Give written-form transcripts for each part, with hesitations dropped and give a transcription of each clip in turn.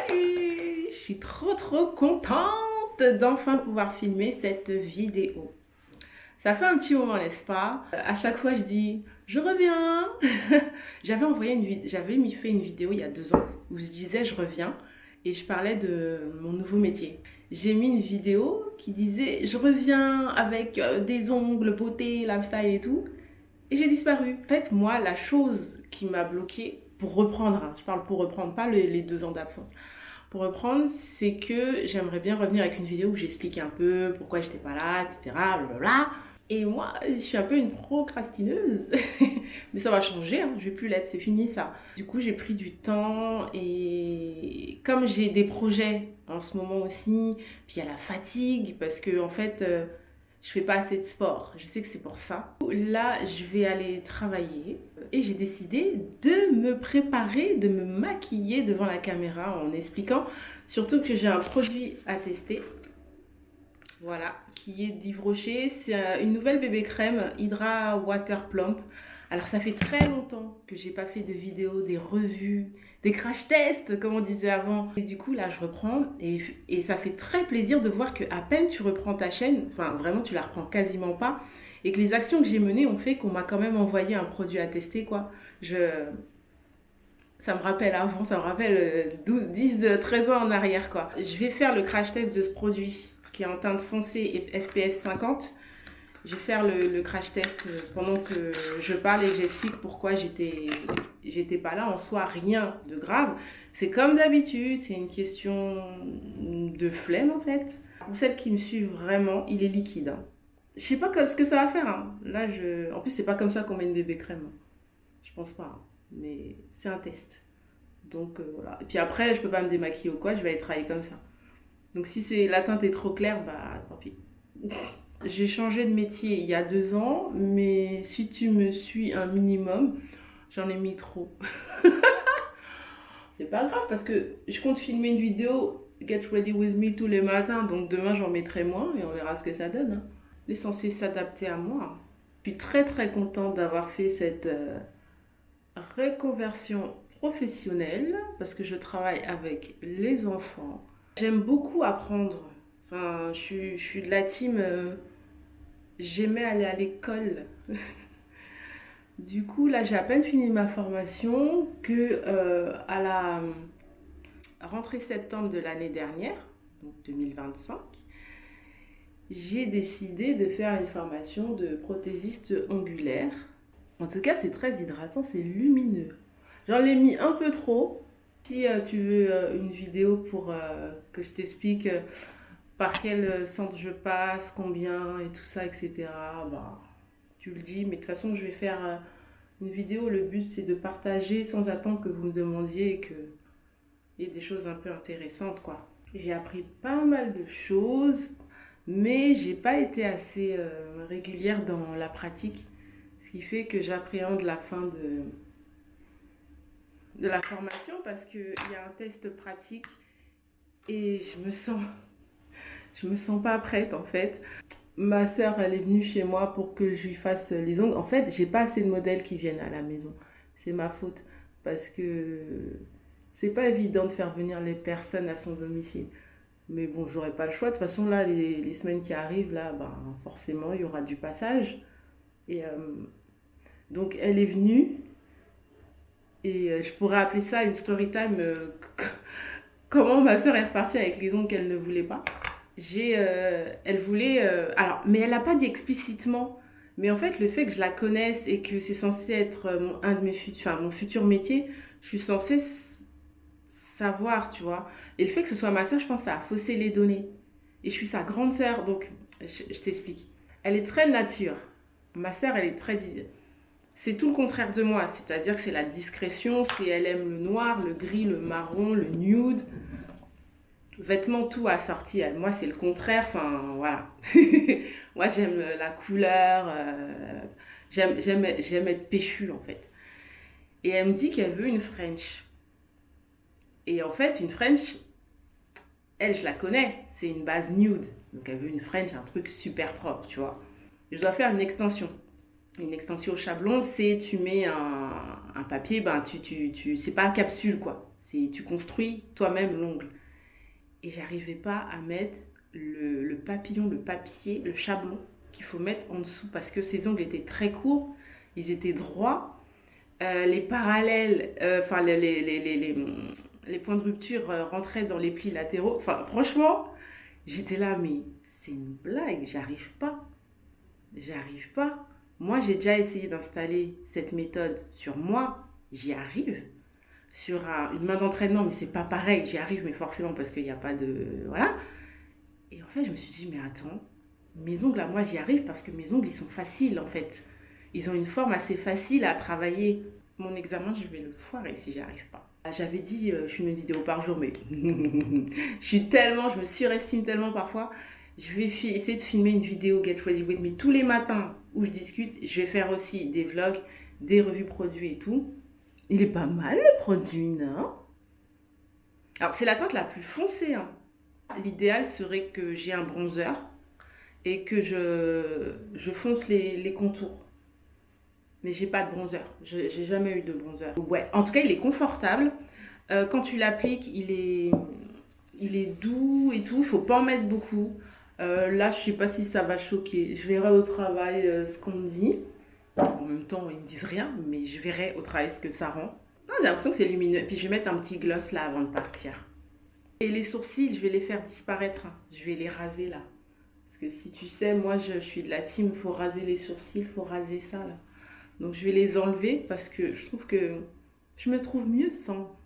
Je suis trop contente d'enfin pouvoir filmer cette vidéo. Ça fait un petit moment, n'est-ce pas? À chaque fois, je dis je reviens. J'avais mis fait une vidéo il y a 2 ans où je disais je reviens et je parlais de mon nouveau métier. J'ai mis une vidéo qui disait je reviens avec des ongles, beauté, lifestyle et tout. Et j'ai disparu. En fait, moi, la chose qui m'a bloquée, pour reprendre, hein, je parle pour reprendre, pas les 2 ans d'absence. Pour reprendre, c'est que j'aimerais bien revenir avec une vidéo où j'explique un peu pourquoi j'étais pas là, etc. Blablabla. Et moi, je suis un peu une procrastineuse. Mais ça va changer, hein, je vais plus l'être, c'est fini ça. Du coup, j'ai pris du temps et comme j'ai des projets en ce moment aussi, puis il y a la fatigue parce que en fait, je fais pas assez de sport. Je sais que c'est pour ça. Là, je vais aller travailler et j'ai décidé de me préparer, de me maquiller devant la caméra en expliquant surtout que j'ai un produit à tester. Voilà, qui est d'Yves Rocher. C'est une nouvelle bébé crème Hydra Water Plump. Alors ça fait très longtemps que j'ai pas fait de vidéos, des revues, des crash tests comme on disait avant. Et du coup là je reprends et ça fait très plaisir de voir que à peine tu reprends ta chaîne, enfin vraiment tu la reprends quasiment pas, et que les actions que j'ai menées ont fait qu'on m'a quand même envoyé un produit à tester quoi. Ça me rappelle avant, ça me rappelle 12, 10, 13 ans en arrière quoi. Je vais faire le crash test de ce produit qui est en teinte foncée et FPF 50. Je vais faire le crash test pendant que je parle et que j'explique pourquoi j'étais pas là. En soi, rien de grave. C'est comme d'habitude, c'est une question de flemme en fait. Pour celles qui me suivent vraiment, il est liquide. Hein. Je sais pas ce que ça va faire. Hein. Là, en plus, c'est pas comme ça qu'on met une bébé crème. Hein. Je pense pas. Hein. Mais c'est un test. Donc voilà. Et puis après, je peux pas me démaquiller ou quoi, je vais aller travailler comme ça. Donc si la teinte est trop claire, bah tant pis. J'ai changé de métier il y a 2 ans, mais si tu me suis un minimum, j'en ai mis trop. C'est pas grave parce que je compte filmer une vidéo Get Ready With Me tous les matins, donc demain j'en mettrai moins et on verra ce que ça donne. Hein. Il est censé s'adapter à moi. Je suis très contente d'avoir fait cette reconversion professionnelle parce que je travaille avec les enfants. J'aime beaucoup apprendre. Enfin, je suis de la team. J'aimais aller à l'école. Du coup, là, j'ai à peine fini ma formation que à la rentrée septembre de l'année dernière, donc 2025, j'ai décidé de faire une formation de prothésiste ongulaire. En tout cas, c'est très hydratant, c'est lumineux. J'en ai mis un peu trop. Si tu veux une vidéo pour que je t'explique par quel centre je passe, combien et tout ça, etc., bah, tu le dis. Mais de toute façon, je vais faire une vidéo. Le but, c'est de partager sans attendre que vous me demandiez et qu'il y ait des choses un peu intéressantes, quoi. J'ai appris pas mal de choses, mais j'ai pas été assez régulière dans la pratique. Ce qui fait que j'appréhende la fin de la formation parce qu'il y a un test pratique et je me sens pas prête en fait. Ma sœur, elle est venue chez moi pour que je lui fasse les ongles. En fait, j'ai pas assez de modèles qui viennent à la maison. C'est ma faute parce que c'est pas évident de faire venir les personnes à son domicile. Mais bon, j'aurai pas le choix. De toute façon, là, les semaines qui arrivent, là, ben, forcément, il y aura du passage. Et donc, elle est venue et je pourrais appeler ça une story time. Comment ma sœur est repartie avec les ongles qu'elle ne voulait pas. Elle voulait, alors, mais elle n'a pas dit explicitement. Mais en fait, le fait que je la connaisse et que c'est censé être un de mon futur métier, je suis censée savoir, tu vois. Et le fait que ce soit ma sœur, je pense que ça a faussé les données. Et je suis sa grande sœur, donc je t'explique. Elle est très nature. Ma sœur, elle est très... C'est tout le contraire de moi, c'est-à-dire que c'est la discrétion, elle aime le noir, le gris, le marron, le nude. Vêtements, tout assorti. Moi, c'est le contraire. Enfin, voilà. Moi, j'aime la couleur. J'aime être péchue, en fait. Et elle me dit qu'elle veut une French. Et en fait, une French, elle, je la connais. C'est une base nude. Donc, elle veut une French, un truc super propre, tu vois. Je dois faire une extension. Une extension au chablon, c'est tu mets un papier, ben c'est pas capsule, quoi. Tu construis toi-même l'ongle. Et j'arrivais pas à mettre le papillon, le papier, le chablon qu'il faut mettre en dessous parce que ces ongles étaient très courts, ils étaient droits, les parallèles, enfin les points de rupture rentraient dans les plis latéraux. Enfin, franchement, j'étais là, mais c'est une blague, j'arrive pas. J'arrive pas. Moi, j'ai déjà essayé d'installer cette méthode sur moi, j'y arrive. Sur une main d'entraînement, mais c'est pas pareil, j'y arrive, mais forcément parce qu'il n'y a pas de. Voilà. Et en fait, je me suis dit, mais attends, mes ongles à moi, j'y arrive parce que mes ongles, ils sont faciles en fait. Ils ont une forme assez facile à travailler. Mon examen, je vais le foirer si j'y arrive pas. J'avais dit, je fais une vidéo par jour, mais je me surestime tellement parfois. Je vais essayer de filmer une vidéo Get Ready With Me tous les matins où je discute. Je vais faire aussi des vlogs, des revues produits et tout. Il est pas mal le produit, non? Alors, c'est la teinte la plus foncée, hein. L'idéal serait que j'ai un bronzer et que je fonce les contours. Mais j'ai pas de bronzer. J'ai jamais eu de bronzer. Ouais, en tout cas, il est confortable. Quand tu l'appliques, il est doux et tout. Il faut pas en mettre beaucoup. Là, je sais pas si ça va choquer. Je verrai au travail ce qu'on me dit. En même temps, ils me disent rien, mais je verrai au travail ce que ça rend. Non, j'ai l'impression que c'est lumineux. Puis je vais mettre un petit gloss là avant de partir. Et les sourcils, je vais les faire disparaître. Je vais les raser là. Parce que si tu sais, moi je suis de la team, faut raser les sourcils, faut raser ça là. Donc je vais les enlever parce que je trouve que je me trouve mieux sans.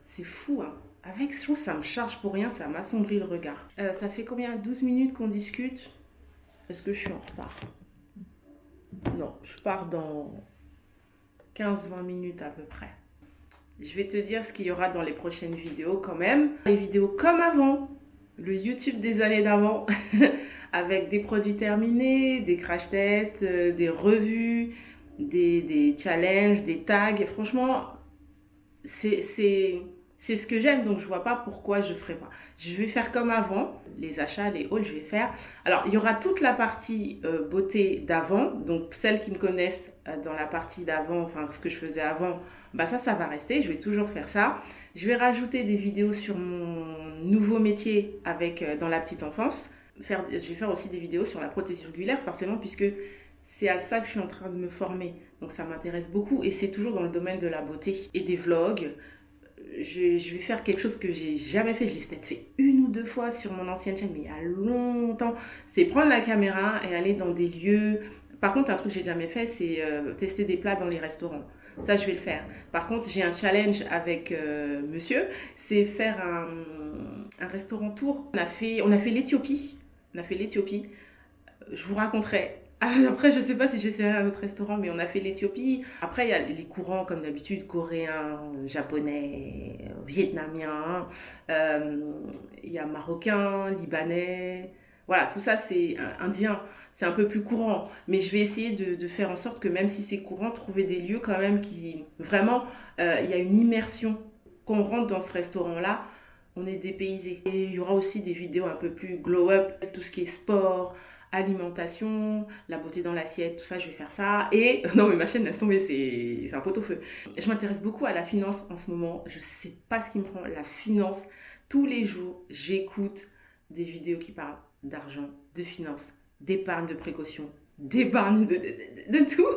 C'est fou, hein. Avec, je trouve que ça me charge pour rien, ça m'assombrit le regard. Ça fait combien? 12 minutes qu'on discute? Est-ce que je suis en retard? Non, je pars dans 15-20 minutes à peu près. Je vais te dire ce qu'il y aura dans les prochaines vidéos quand même. Les vidéos comme avant, le YouTube des années d'avant, avec des produits terminés, des crash tests, des revues, des challenges, des tags. Franchement, c'est ce que j'aime, donc je vois pas pourquoi je ferais pas. Je vais faire comme avant, les achats, les hauls, je vais faire. Alors, il y aura toute la partie beauté d'avant, donc celles qui me connaissent dans la partie d'avant, enfin ce que je faisais avant, bah ça va rester, je vais toujours faire ça. Je vais rajouter des vidéos sur mon nouveau métier avec dans la petite enfance. Je vais faire aussi des vidéos sur la prothèse oculaire, forcément, puisque c'est à ça que je suis en train de me former. Donc ça m'intéresse beaucoup et c'est toujours dans le domaine de la beauté et des vlogs. Je vais faire quelque chose que j'ai jamais fait. Je l'ai peut-être fait une ou deux fois sur mon ancienne chaîne, mais il y a longtemps. C'est prendre la caméra et aller dans des lieux. Par contre, un truc que j'ai jamais fait, c'est tester des plats dans les restaurants. Ça, je vais le faire. Par contre, j'ai un challenge avec monsieur. C'est faire un restaurant tour. On a fait l'Éthiopie. Je vous raconterai. Après, je sais pas si j'essaierai un autre restaurant, mais on a fait l'Éthiopie. Après, il y a les courants, comme d'habitude, coréens, japonais, vietnamiens. Il y a marocains, libanais. Voilà, tout ça, c'est indien. C'est un peu plus courant. Mais je vais essayer de faire en sorte que même si c'est courant, trouver des lieux quand même qui... Vraiment, il y a une immersion. Quand on rentre dans ce restaurant-là, on est dépaysé. Et il y aura aussi des vidéos un peu plus glow-up, tout ce qui est sport, alimentation, la beauté dans l'assiette, tout ça, je vais faire ça. Et non, mais ma chaîne laisse tomber, c'est un pot-au-feu. Je m'intéresse beaucoup à la finance en ce moment. Je sais pas ce qui me prend, la finance. Tous les jours, j'écoute des vidéos qui parlent d'argent, de finance, d'épargne de précaution, d'épargne de tout.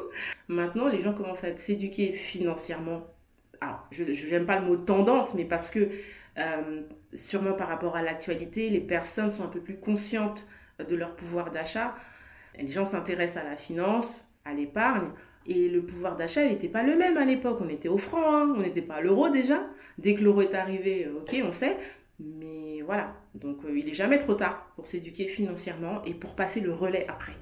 Maintenant, les gens commencent à s'éduquer financièrement. Alors, je n'aime pas le mot tendance, mais parce que sûrement par rapport à l'actualité, les personnes sont un peu plus conscientes de leur pouvoir d'achat. Les gens s'intéressent à la finance, à l'épargne, et le pouvoir d'achat, il n'était pas le même à l'époque. On était au franc, hein, on n'était pas à l'euro déjà. Dès que l'euro est arrivé, ok, on sait. Mais voilà, donc il n'est jamais trop tard pour s'éduquer financièrement et pour passer le relais après.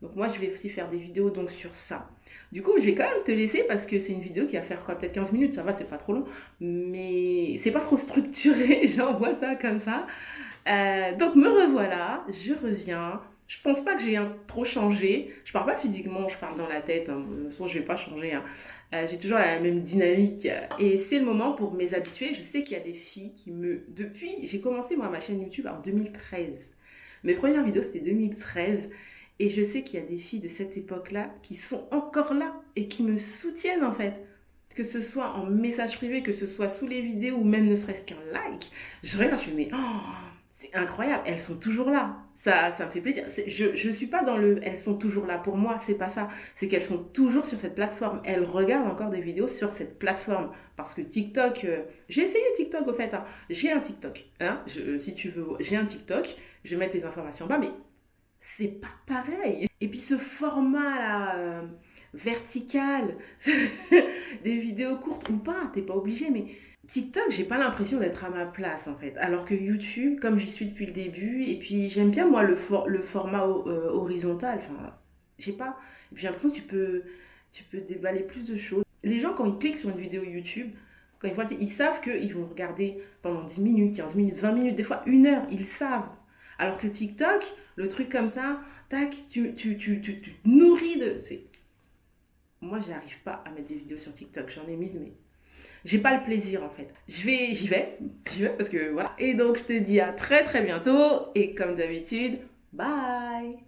Donc moi, je vais aussi faire des vidéos donc sur ça. Du coup, je vais quand même te laisser parce que c'est une vidéo qui va faire quoi, peut-être 15 minutes, ça va, c'est pas trop long. Mais c'est pas trop structuré, j'envoie ça comme ça. Donc me revoilà, je reviens. Je pense pas que j'ai trop changé. Je parle pas physiquement, je parle dans la tête. Hein. De toute façon, je vais pas changer. Hein. J'ai toujours la même dynamique. Et c'est le moment pour mes habitués. Je sais qu'il y a des filles qui Depuis, j'ai commencé moi ma chaîne YouTube en 2013. Mes premières vidéos, c'était 2013. Et je sais qu'il y a des filles de cette époque-là qui sont encore là et qui me soutiennent en fait. que ce soit en message privé, que ce soit sous les vidéos ou même ne serait-ce qu'un like, je regarde, je me dis, mais oh, c'est incroyable, elles sont toujours là. Ça me fait plaisir. Je suis pas dans le elles sont toujours là pour moi, c'est pas ça. C'est qu'elles sont toujours sur cette plateforme. Elles regardent encore des vidéos sur cette plateforme. Parce que TikTok, j'ai essayé TikTok au fait. Hein. J'ai un TikTok. Hein. Si tu veux, j'ai un TikTok. Je vais mettre les informations en bas, mais c'est pas pareil. Et puis ce format là, vertical, des vidéos courtes ou pas, t'es pas obligé, mais TikTok, j'ai pas l'impression d'être à ma place en fait. Alors que YouTube, comme j'y suis depuis le début, et puis j'aime bien moi le format horizontal, enfin, j'ai pas. Et puis j'ai l'impression que tu peux déballer plus de choses. Les gens, quand ils cliquent sur une vidéo YouTube, quand ils voient, ils savent qu'ils vont regarder pendant 10 minutes, 15 minutes, 20 minutes, des fois 1 heure, ils savent. Alors que TikTok, le truc comme ça, tac, tu te nourris de. Moi, j'arrive pas à mettre des vidéos sur TikTok, j'en ai mis, mais j'ai pas le plaisir en fait. J'y vais parce que voilà. Et donc je te dis à très très bientôt et comme d'habitude, bye.